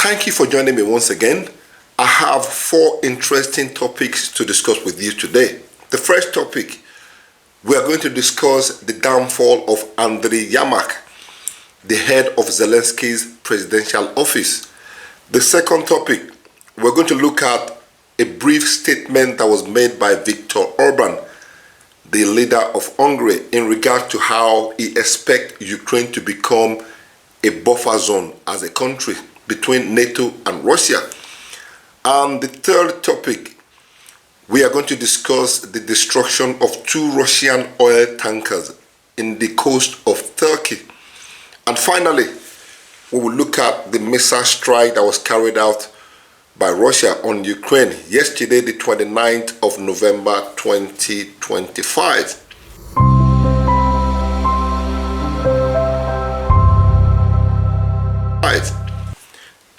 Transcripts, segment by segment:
Thank you for joining me once again. I have 4 interesting topics to discuss with you today. The first topic, we are going to discuss the downfall of Andriy Yermak, the head of Zelensky's presidential office. The second topic, we're going to look at a brief statement that was made by Viktor Orban, the leader of Hungary, in regard to how he expects Ukraine to become a buffer zone as a country between NATO and Russia. And the third topic, we are going to discuss the destruction of 2 Russian oil tankers in the coast of Turkey. And finally, we will look at the missile strike that was carried out by Russia on Ukraine yesterday, the 29th of November 2025.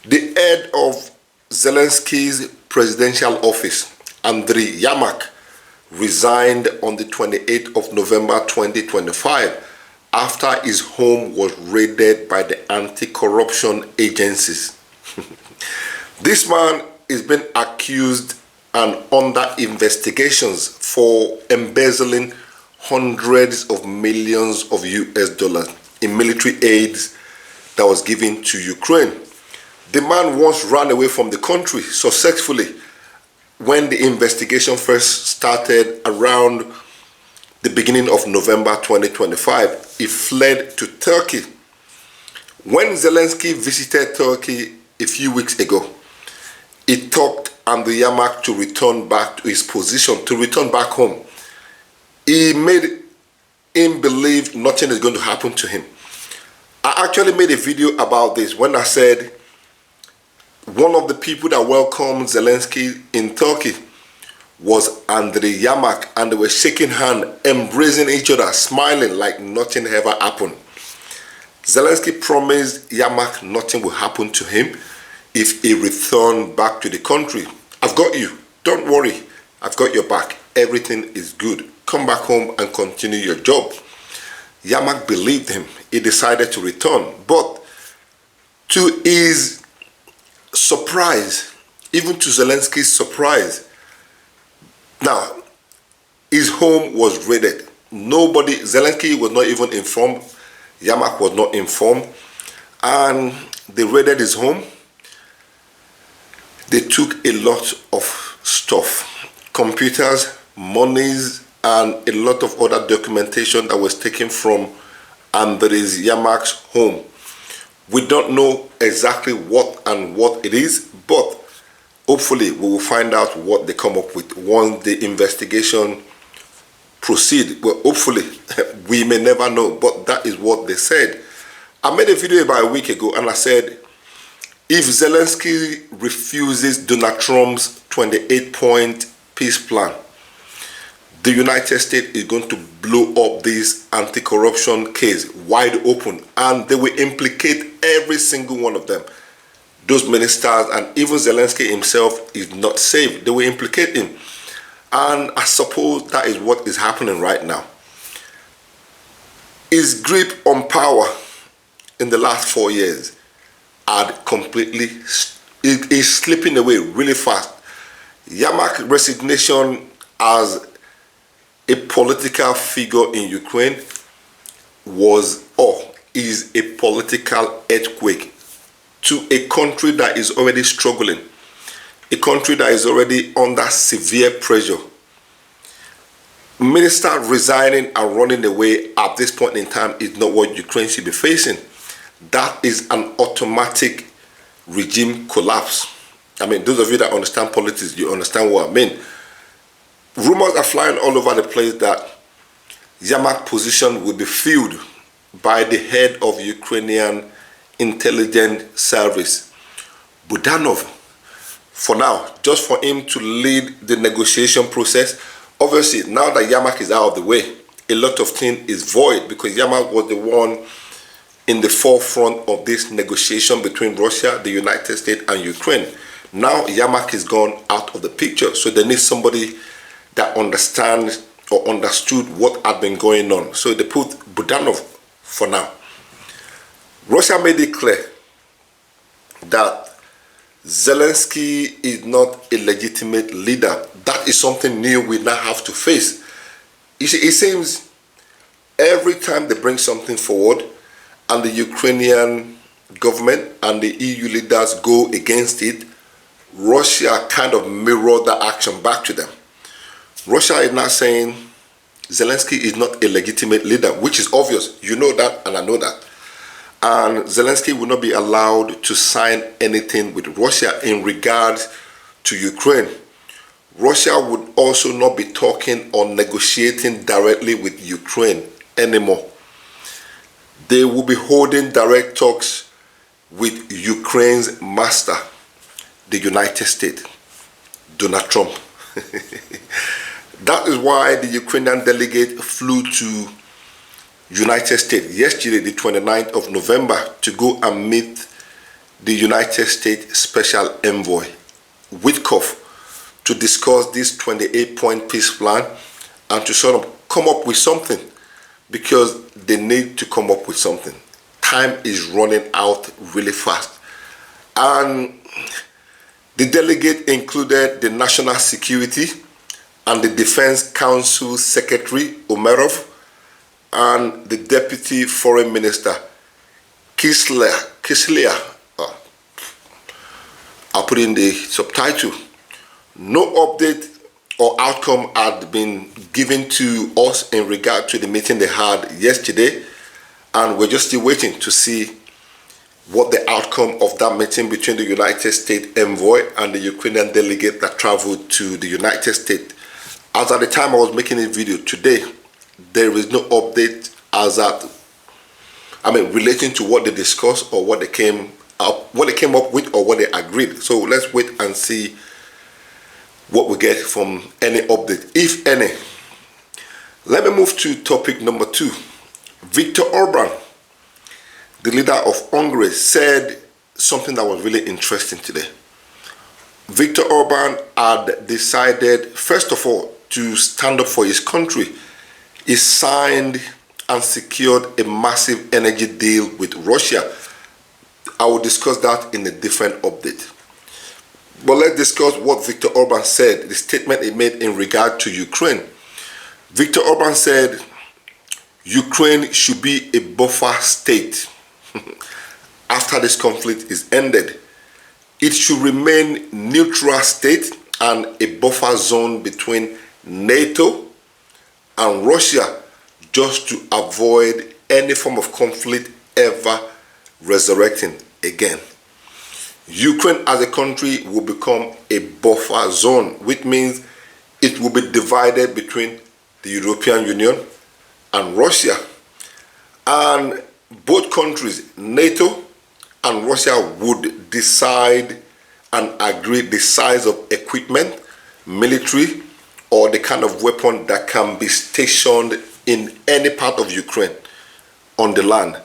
The head of Zelensky's presidential office, Andriy Yermak, resigned on the 28th of November 2025 after his home was raided by the anti-corruption agencies. This man is being accused and under investigations for embezzling hundreds of millions of US dollars in military aid that was given to Ukraine. The man once ran away from the country successfully when the investigation first started around the beginning of November 2025. He fled to Turkey. When Zelensky visited Turkey a few weeks ago, he talked Andriy Yermak to return back to his position, to return back home. He made him believe nothing is going to happen to him. I actually made a video about this when I said one of the people that welcomed Zelensky in Turkey was Andriy Yermak, and they were shaking hands, embracing each other, smiling like nothing ever happened. Zelensky promised Yermak nothing will happen to him if he returned back to the country. I've got you. Don't worry. I've got your back. Everything is good. Come back home and continue your job. Yermak believed him. He decided to return. But to his surprise, even to Zelensky's surprise, now his home was raided. Zelensky was not even informed. Yermak was not informed. And they raided his home. They took a lot of stuff, computers, monies, and a lot of other documentation that was taken from Andriy Yermak's home. We don't know exactly what it is, but hopefully we will find out what they come up with once the investigation proceeds. Well, hopefully, we may never know, but that is what they said. I made a video about a week ago and I said, if Zelensky refuses Donald Trump's 28-point peace plan, the United States is going to blow up this anti-corruption case wide open, and they will implicate every single one of them. Those ministers and even Zelensky himself is not safe. They will implicate him. And I suppose that is what is happening right now. His grip on power in the last 4 years had completely is slipping away really fast. Yemark's resignation as a political figure in Ukraine is a political earthquake to a country that is already struggling, a country that is already under severe pressure. Minister resigning and running away at this point in time is not what Ukraine should be facing. That is an automatic regime collapse. I mean, those of you that understand politics, you understand what I mean. Rumors are flying all over the place that Yemark's position will be filled by the head of Ukrainian intelligence service, Budanov. For now, just for him to lead the negotiation process. Obviously, now that Yemark is out of the way, a lot of things is void because Yemark was the one in the forefront of this negotiation between Russia, the United States, and Ukraine. Now Yemark is gone out of the picture, so they need somebody that understands or understood what had been going on. So they put Budanov for now. Russia made it clear that Zelensky is not a legitimate leader. That is something new we now have to face. You see, it seems every time they bring something forward and the Ukrainian government and the EU leaders go against it, Russia kind of mirror the action back to them. Russia is now saying Zelensky is not a legitimate leader, which is obvious. You know that, and I know that. And Zelensky will not be allowed to sign anything with Russia in regards to Ukraine. Russia would also not be talking or negotiating directly with Ukraine anymore. They will be holding direct talks with Ukraine's master, the United States, Donald Trump. That is why the Ukrainian delegate flew to United States yesterday, the 29th of November, to go and meet the United States Special Envoy, Witkoff, to discuss this 28-point peace plan and to sort of come up with something, because they need to come up with something. Time is running out really fast. And the delegate included the National Security and the Defense Council Secretary, Umerov, and the Deputy Foreign Minister, Kislyar. I'll put in the subtitle. No update or outcome had been given to us in regard to the meeting they had yesterday, and we're just still waiting to see what the outcome of that meeting between the United States envoy and the Ukrainian delegate that traveled to the United States. As at the time I was making a video today, there is no update relating to what they discussed or what they came up with or what they agreed. So let's wait and see what we get from any update, if any. Let me move to topic number 2. Viktor Orban, the leader of Hungary, said something that was really interesting today. Viktor Orban had decided, first of all, to stand up for his country. He signed and secured a massive energy deal with Russia. I will discuss that in a different update. But let's discuss what Viktor Orban said, the statement he made in regard to Ukraine. Viktor Orban said Ukraine should be a buffer state after this conflict is ended. It should remain neutral state and a buffer zone between NATO and Russia, just to avoid any form of conflict ever resurrecting again. Ukraine as a country will become a buffer zone, which means it will be divided between the European Union and Russia. And both countries, NATO and Russia, would decide and agree the size of equipment, military, or the kind of weapon that can be stationed in any part of Ukraine on the land.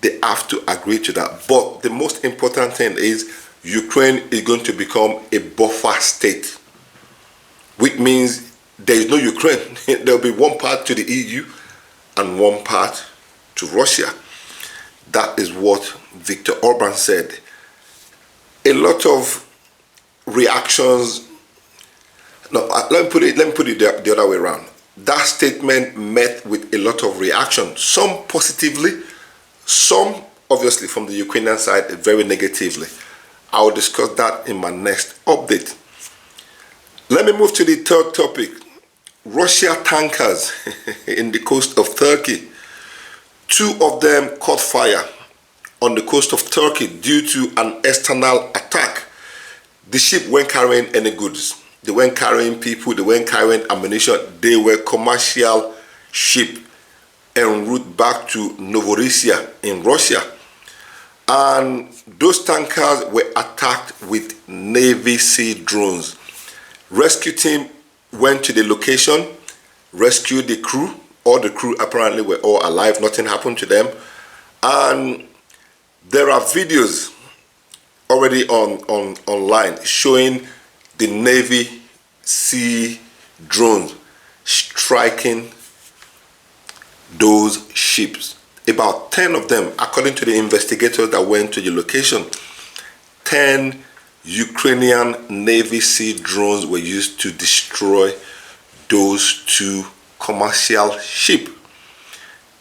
They have to agree to that. But the most important thing is Ukraine is going to become a buffer state, which means there is no Ukraine. There will be one part to the EU and one part to Russia. That is what Viktor Orban said. A lot of reactions. No, let me put it the other way around. That statement met with a lot of reaction. Some positively, some obviously from the Ukrainian side very negatively. I will discuss that in my next update. Let me move to the third topic. Russia tankers in the coast of Turkey. 2 of them caught fire on the coast of Turkey due to an external attack. The ship weren't carrying any goods. They weren't carrying people. They weren't carrying ammunition. They were commercial ship en route back to Novorossiya in Russia. And those tankers were attacked with Navy Sea drones. Rescue team went to the location, rescued the crew. All the crew apparently were all alive. Nothing happened to them. And there are videos already online showing the Navy Sea drones striking those ships. About 10 of them, according to the investigators that went to the location, 10 Ukrainian Navy Sea drones were used to destroy those two commercial ships.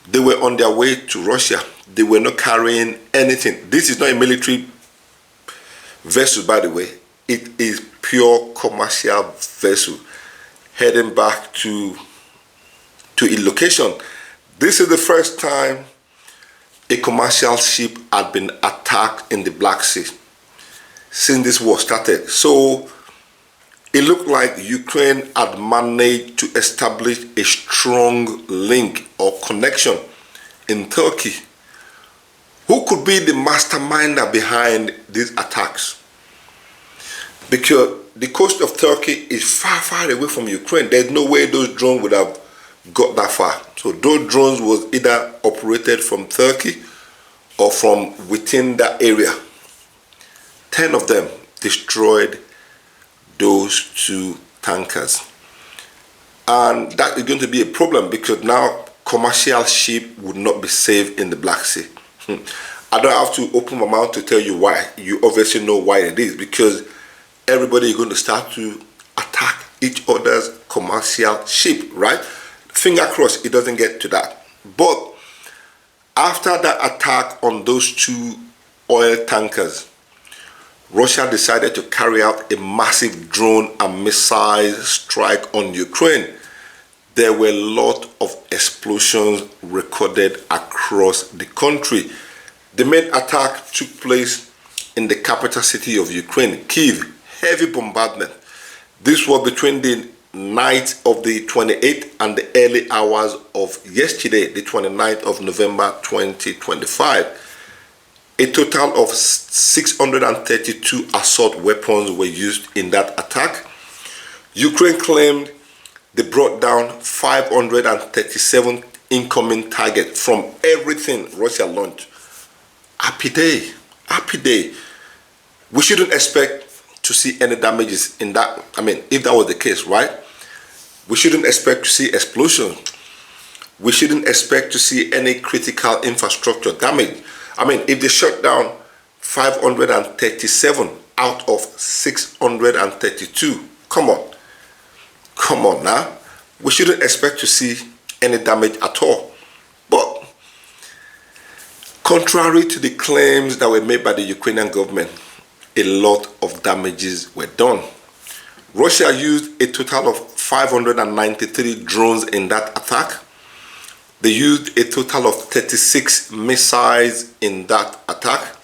They were on their way to Russia. They were not carrying anything. This is not a military vessel, by the way. It is pure commercial vessel heading back to a location. This is the first time a commercial ship had been attacked in the Black Sea since this war started. So it looked like Ukraine had managed to establish a strong link or connection in Turkey. Who could be the masterminder behind these attacks? Because the coast of Turkey is far, far away from Ukraine. There's no way those drones would have got that far. So those drones was either operated from Turkey or from within that area. 10 of them destroyed those two tankers. And that is going to be a problem because now commercial ship would not be safe in the Black Sea. I don't have to open my mouth to tell you why. You obviously know why it is, because everybody is going to start to attack each other's commercial ship, right? Finger crossed it doesn't get to that. But after that attack on those two oil tankers, Russia decided to carry out a massive drone and missile strike on Ukraine. There were a lot of explosions recorded across the country. The main attack took place in the capital city of Ukraine, Kyiv. Heavy bombardment. This was between the night of the 28th and the early hours of yesterday, the 29th of November 2025. A total of 632 assault weapons were used in that attack. Ukraine claimed they brought down 537 incoming targets from everything Russia launched. Happy day, happy day. We shouldn't expect to see any damages in that. I mean, if that was the case, right? We shouldn't expect to see explosions. We shouldn't expect to see any critical infrastructure damage. I mean, if they shut down 537 out of 632, come on now. We shouldn't expect to see any damage at all. But contrary to the claims that were made by the Ukrainian government, a lot of damages were done. Russia used a total of 593 drones in that attack. They used a total of 36 missiles in that attack.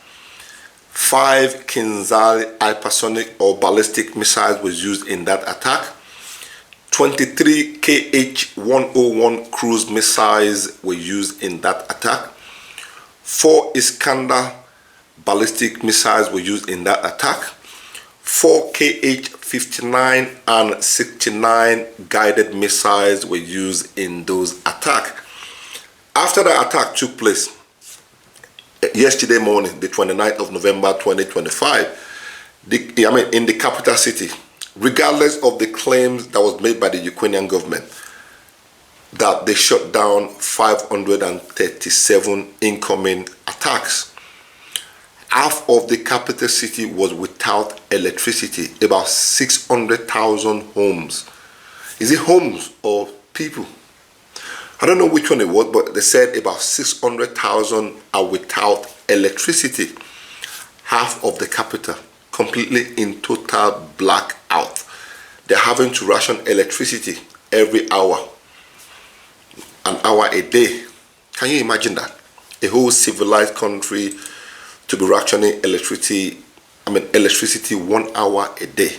5 Kinzhal hypersonic or ballistic missiles was used in that attack. 23 Kh-101 cruise missiles were used in that attack. 4 Iskander ballistic missiles were used in that attack. 4 Kh-59 and 69 guided missiles were used in those attacks. After the attack took place yesterday morning, the 29th of November 2025, in the capital city, regardless of the claims that was made by the Ukrainian government that they shut down 537 incoming attacks, half of the capital city was without electricity. About 600,000 homes. Is it homes or people? I don't know which one it was, but they said about 600,000 are without electricity. Half of the capital completely in total blackout. They're having to ration electricity every hour, an hour a day. Can you imagine that? A whole civilized country to be rationing electricity 1 hour a day.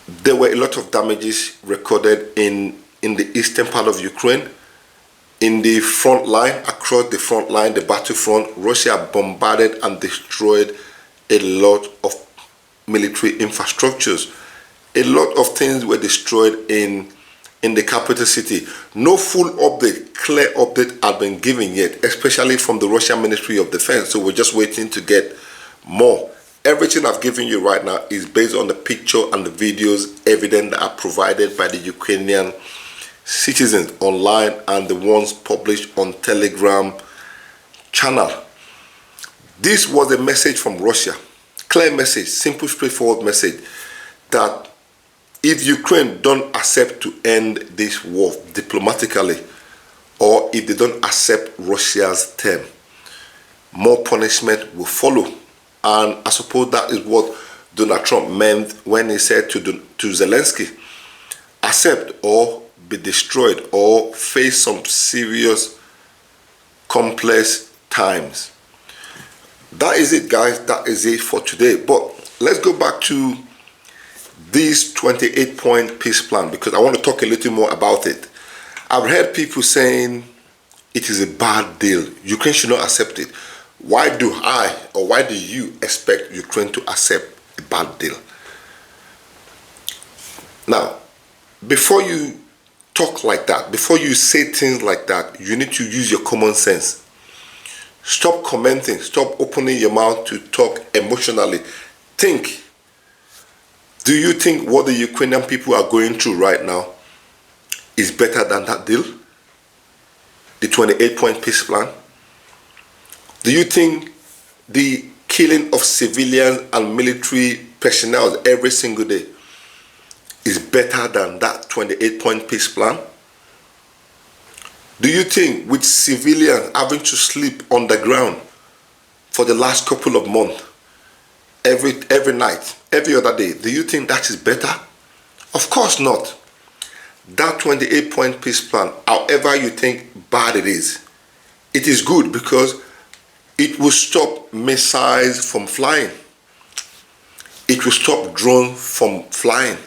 There were a lot of damages recorded in the eastern part of Ukraine. In the front line, across the front line, the battlefront, Russia bombarded and destroyed a lot of military infrastructures. A lot of things were destroyed in the capital city. No full update, clear update had been given yet, especially from the Russian Ministry of Defense. So we're just waiting to get more. Everything I've given you right now is based on the picture and the videos, evidence that are provided by the Ukrainian citizens online and the ones published on Telegram channel. This was a message from Russia, clear message, simple, straightforward message that if Ukraine don't accept to end this war diplomatically, or if they don't accept Russia's term, more punishment will follow. And I suppose that is what Donald Trump meant when he said to Zelensky, accept or be destroyed or face some serious, complex times. That is it, guys. That is it for today. But let's go back to this 28-point peace plan, because I want to talk a little more about it. I've heard people saying it is a bad deal. Ukraine should not accept it. Why do I, or why do you expect Ukraine to accept a bad deal? Now, before you talk like that, before you say things like that, you need to use your common sense. Stop commenting. Stop opening your mouth to talk emotionally. Think. Do you think what the Ukrainian people are going through right now is better than that deal? The 28-point peace plan? Do you think the killing of civilians and military personnel every single day is better than that 28-point peace plan? Do you think with civilians having to sleep on the ground for the last couple of months, every night, every other day, do you think that is better? Of course not. That 28-point peace plan, however you think bad it is good because it will stop missiles from flying. It will stop drones from flying.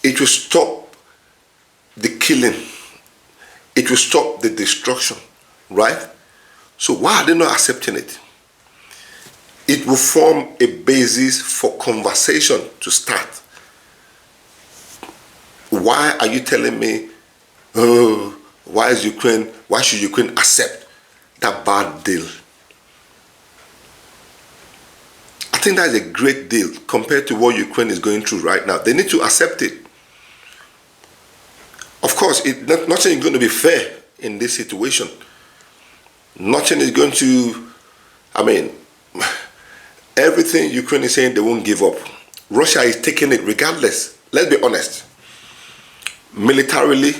It will stop the killing. It will stop the destruction, right? So why are they not accepting it? It will form a basis for conversation to start. Why are you telling me, oh, why should Ukraine accept that bad deal? I think that is a great deal compared to what Ukraine is going through right now. They need to accept it. Of course, nothing is going to be fair in this situation. Nothing is going to, everything Ukraine is saying they won't give up. Russia is taking it regardless. Let's be honest. Militarily,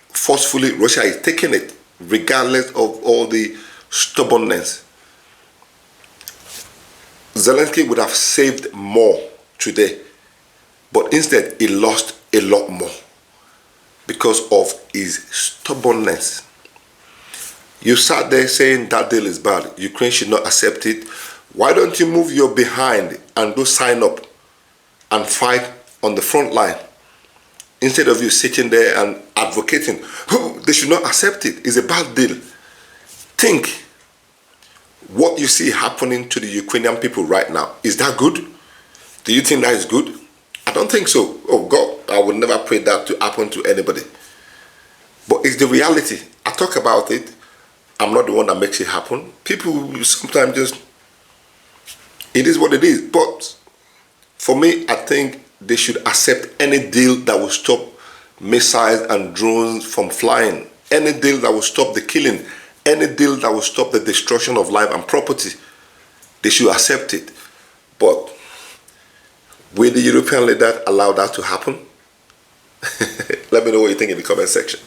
forcefully, Russia is taking it regardless of all the stubbornness. Zelensky would have saved more today, but instead he lost a lot more because of his stubbornness. You sat there saying that deal is bad. Ukraine should not accept it. Why don't you move your behind and go sign up and fight on the front line instead of you sitting there and advocating, oh, they should not accept it. It's a bad deal. Think. What you see happening to the Ukrainian people right now, is that good? Do you think that is good? I don't think so. Oh God, I would never pray that to happen to anybody. But it's the reality. I talk about it. I'm not the one that makes it happen. People sometimes just, it is what it is. But for me, I think they should accept any deal that will stop missiles and drones from flying. Any deal that will stop the killing. Any deal that will stop the destruction of life and property, they should accept it. But will the European leaders allow that to happen? Let me know what you think in the comment section.